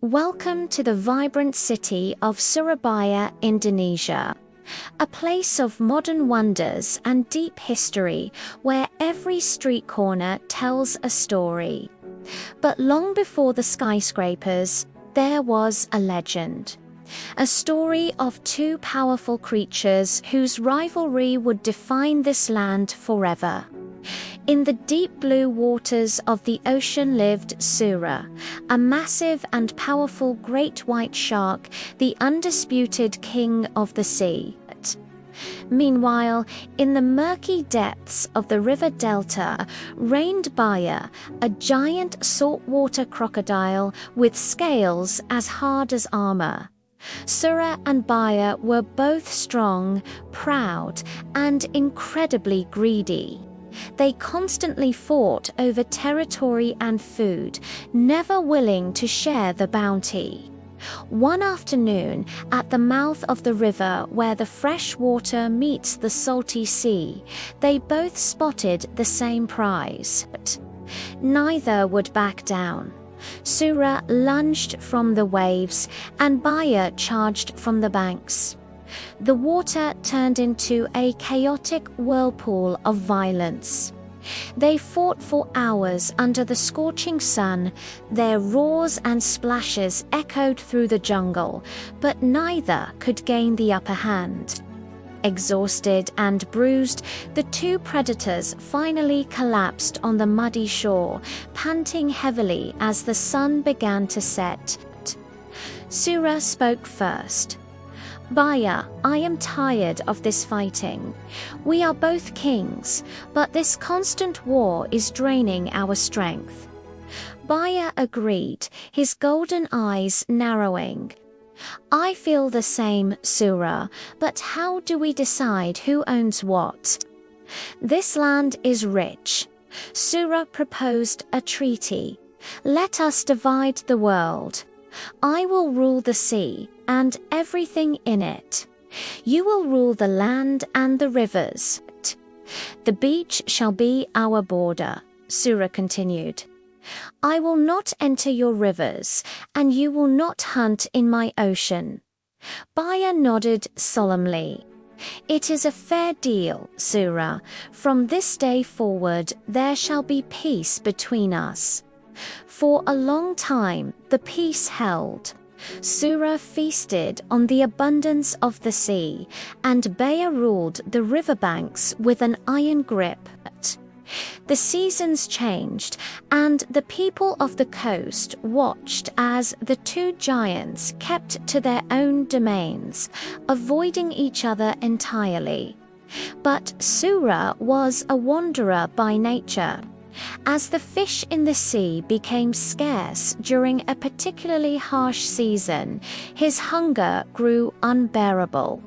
Welcome to the vibrant city of Surabaya, Indonesia. A place of modern wonders and deep history where every street corner tells a story. But long before the skyscrapers, there was a legend. A story of two powerful creatures whose rivalry would define this land forever. In the deep blue waters of the ocean lived Sura, a massive and powerful great white shark, the undisputed king of the sea. Meanwhile, in the murky depths of the river delta reigned Baya, a giant saltwater crocodile with scales as hard as armor. Sura and Baya were both strong, proud, and incredibly greedy. They constantly fought over territory and food, never willing to share the bounty. One afternoon, at the mouth of the river where the fresh water meets the salty sea, they both spotted the same prize. But neither would back down. Sura lunged from the waves, and Baya charged from the banks. The water turned into a chaotic whirlpool of violence. They fought for hours under the scorching sun. Their roars and splashes echoed through the jungle, but neither could gain the upper hand. Exhausted and bruised, the two predators finally collapsed on the muddy shore, panting heavily as the sun began to set. Sura spoke first. "Baya, I am tired of this fighting. We are both kings, but this constant war is draining our strength." Baya agreed, his golden eyes narrowing. "I feel the same, Sura, but how do we decide who owns what?" "This land is rich." Sura proposed a treaty. "Let us divide the world. I will rule the sea and everything in it. You will rule the land and the rivers. The beach shall be our border," Sura continued. "I will not enter your rivers, and you will not hunt in my ocean." Baya nodded solemnly. "It is a fair deal, Sura. From this day forward, there shall be peace between us." For a long time, the peace held. Sura feasted on the abundance of the sea, and Baya ruled the riverbanks with an iron grip. The seasons changed, and the people of the coast watched as the two giants kept to their own domains, avoiding each other entirely. But Sura was a wanderer by nature. As the fish in the sea became scarce during a particularly harsh season, his hunger grew unbearable.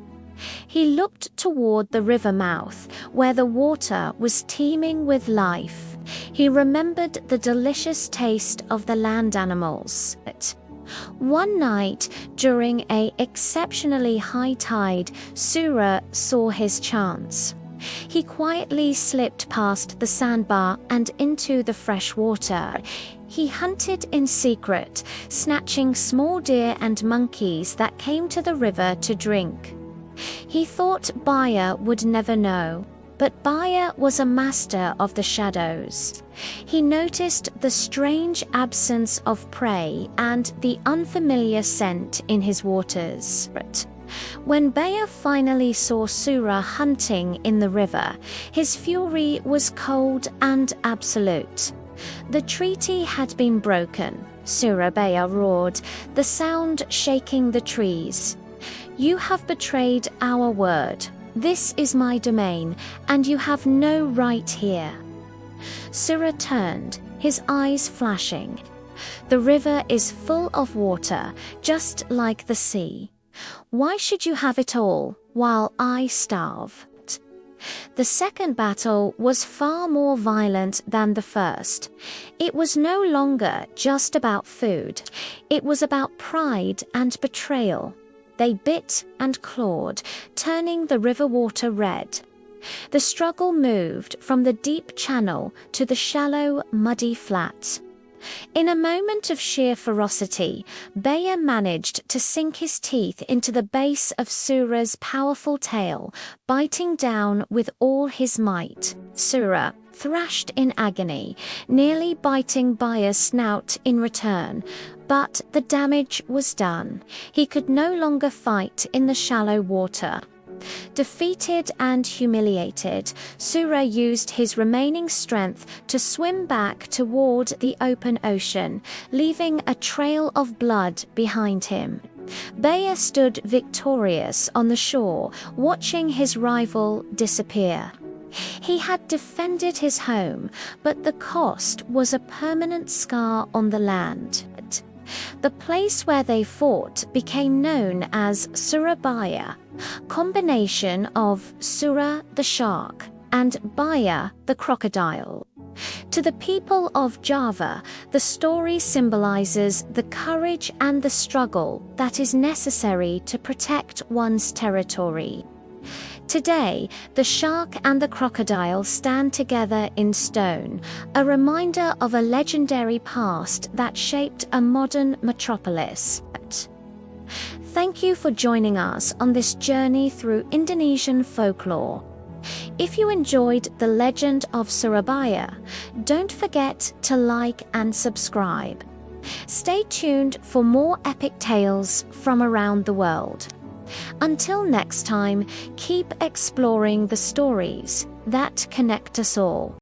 He looked toward the river mouth, where the water was teeming with life. He remembered the delicious taste of the land animals. One night, during an exceptionally high tide, Sura saw his chance. He quietly slipped past the sandbar and into the fresh water. He hunted in secret, snatching small deer and monkeys that came to the river to drink. He thought Baya would never know, but Baya was a master of the shadows. He noticed the strange absence of prey and the unfamiliar scent in his waters. When Baya finally saw Sura hunting in the river, his fury was cold and absolute. The treaty had been broken, Surabaya roared, the sound shaking the trees. "You have betrayed our word. This is my domain, and you have no right here." Sura turned, his eyes flashing. "The river is full of water, just like the sea. Why should you have it all, while I starve?" The second battle was far more violent than the first. It was no longer just about food. It was about pride and betrayal. They bit and clawed, turning the river water red. The struggle moved from the deep channel to the shallow, muddy flat. In a moment of sheer ferocity, Baya managed to sink his teeth into the base of Sura's powerful tail, biting down with all his might. Sura thrashed in agony, nearly biting Baya's snout in return, but the damage was done. He could no longer fight in the shallow water. Defeated and humiliated, Sura used his remaining strength to swim back toward the open ocean, leaving a trail of blood behind him. Baya stood victorious on the shore, watching his rival disappear. He had defended his home, but the cost was a permanent scar on the land. The place where they fought became known as Surabaya, combination of Sura the shark and Baya the crocodile. To the people of Java, the story symbolizes the courage and the struggle that is necessary to protect one's territory. Today, the shark and the crocodile stand together in stone, a reminder of a legendary past that shaped a modern metropolis. Thank you for joining us on this journey through Indonesian folklore. If you enjoyed the legend of Surabaya, don't forget to like and subscribe. Stay tuned for more epic tales from around the world. Until next time, keep exploring the stories that connect us all.